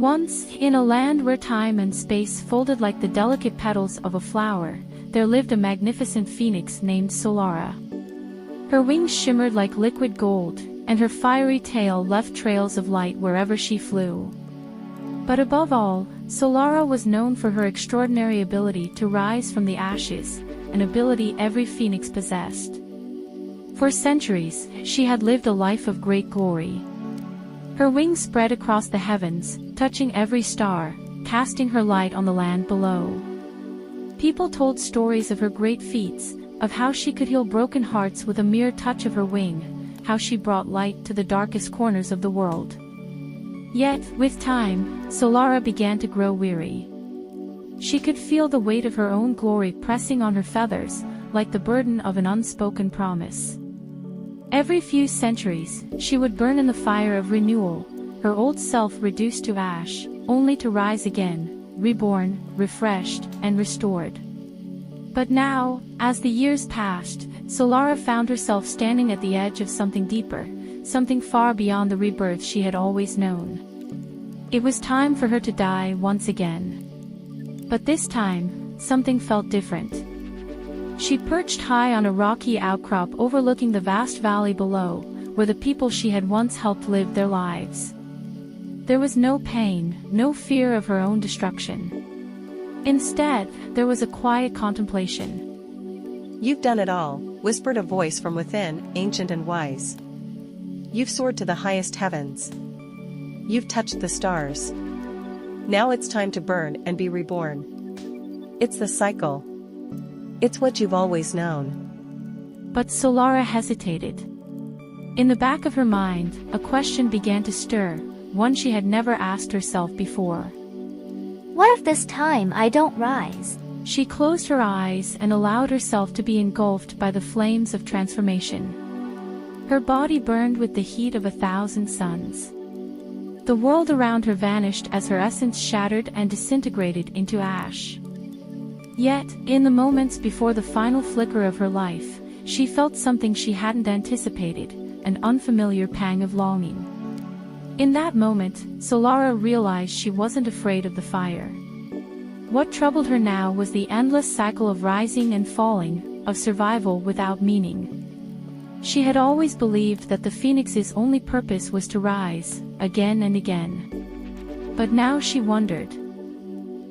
Once, in a land where time and space folded like the delicate petals of a flower, there lived a magnificent phoenix named Solara. Her wings shimmered like liquid gold, and her fiery tail left trails of light wherever she flew. But above all, Solara was known for her extraordinary ability to rise from the ashes, an ability every phoenix possessed. For centuries, she had lived a life of great glory. Her wings spread across the heavens, touching every star, casting her light on the land below. People told stories of her great feats, of how she could heal broken hearts with a mere touch of her wing, how she brought light to the darkest corners of the world. Yet, with time, Solara began to grow weary. She could feel the weight of her own glory pressing on her feathers, like the burden of an unspoken promise. Every few centuries, she would burn in the fire of renewal, her old self reduced to ash, only to rise again, reborn, refreshed, and restored. But now, as the years passed, Solara found herself standing at the edge of something deeper, something far beyond the rebirth she had always known. It was time for her to die once again. But this time, something felt different. She perched high on a rocky outcrop overlooking the vast valley below, where the people she had once helped lived their lives. There was no pain, no fear of her own destruction. Instead, there was a quiet contemplation. "You've done it all," whispered a voice from within, ancient and wise. "You've soared to the highest heavens. You've touched the stars. Now it's time to burn and be reborn. It's the cycle. It's what you've always known." But Solara hesitated. In the back of her mind, a question began to stir, one she had never asked herself before. What if this time I don't rise? She closed her eyes and allowed herself to be engulfed by the flames of transformation. Her body burned with the heat of 1,000 suns. The world around her vanished as her essence shattered and disintegrated into ash. Yet, in the moments before the final flicker of her life, she felt something she hadn't anticipated, an unfamiliar pang of longing. In that moment, Solara realized she wasn't afraid of the fire. What troubled her now was the endless cycle of rising and falling, of survival without meaning. She had always believed that the phoenix's only purpose was to rise, again and again. But now she wondered.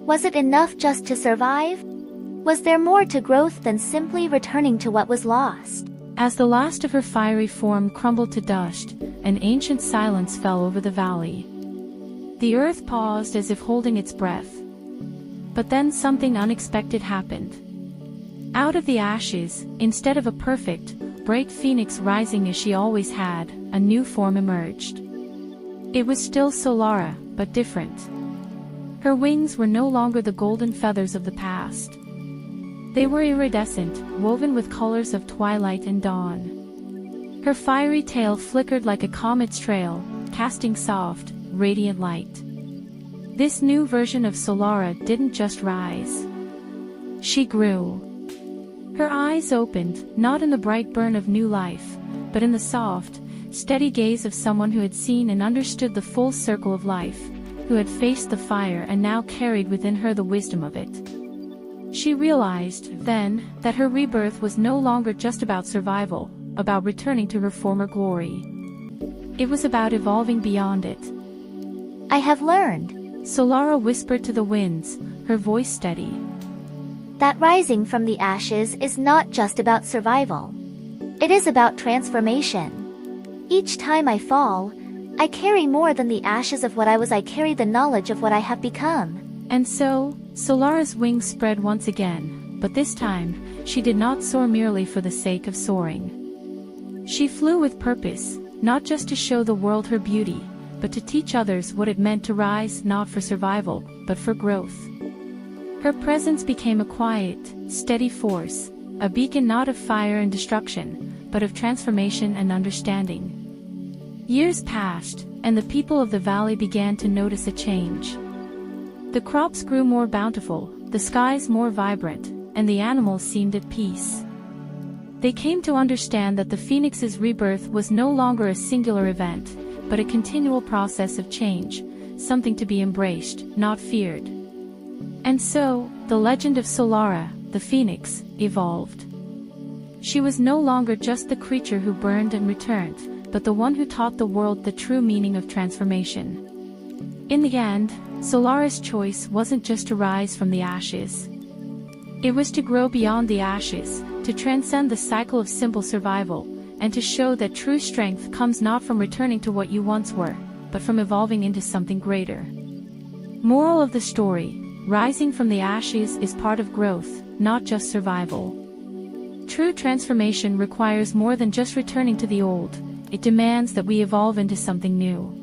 Was it enough just to survive? Was there more to growth than simply returning to what was lost? As the last of her fiery form crumbled to dust, an ancient silence fell over the valley. The earth paused as if holding its breath. But then something unexpected happened. Out of the ashes, instead of a perfect, bright phoenix rising as she always had, a new form emerged. It was still Solara, but different. Her wings were no longer the golden feathers of the past. They were iridescent, woven with colors of twilight and dawn. Her fiery tail flickered like a comet's trail, casting soft, radiant light. This new version of Solara didn't just rise. She grew. Her eyes opened, not in the bright burn of new life, but in the soft, steady gaze of someone who had seen and understood the full circle of life, who had faced the fire and now carried within her the wisdom of it. She realized, then, that her rebirth was no longer just about survival, about returning to her former glory. It was about evolving beyond it. I have learned, Solara whispered to the winds, her voice steady, that rising from the ashes is not just about survival. It is about transformation. Each time I fall, I carry more than the ashes of what I was. I carry the knowledge of what I have become. And so, Solara's wings spread once again, but this time, she did not soar merely for the sake of soaring. She flew with purpose, not just to show the world her beauty, but to teach others what it meant to rise not for survival, but for growth. Her presence became a quiet, steady force, a beacon not of fire and destruction, but of transformation and understanding. Years passed, and the people of the valley began to notice a change. The crops grew more bountiful, the skies more vibrant, and the animals seemed at peace. They came to understand that the phoenix's rebirth was no longer a singular event, but a continual process of change, something to be embraced, not feared. And so, the legend of Solara, the phoenix, evolved. She was no longer just the creature who burned and returned, but the one who taught the world the true meaning of transformation. In the end, Solara's choice wasn't just to rise from the ashes. It was to grow beyond the ashes, to transcend the cycle of simple survival, and to show that true strength comes not from returning to what you once were, but from evolving into something greater. Moral of the story: rising from the ashes is part of growth, not just survival. True transformation requires more than just returning to the old. It demands that we evolve into something new.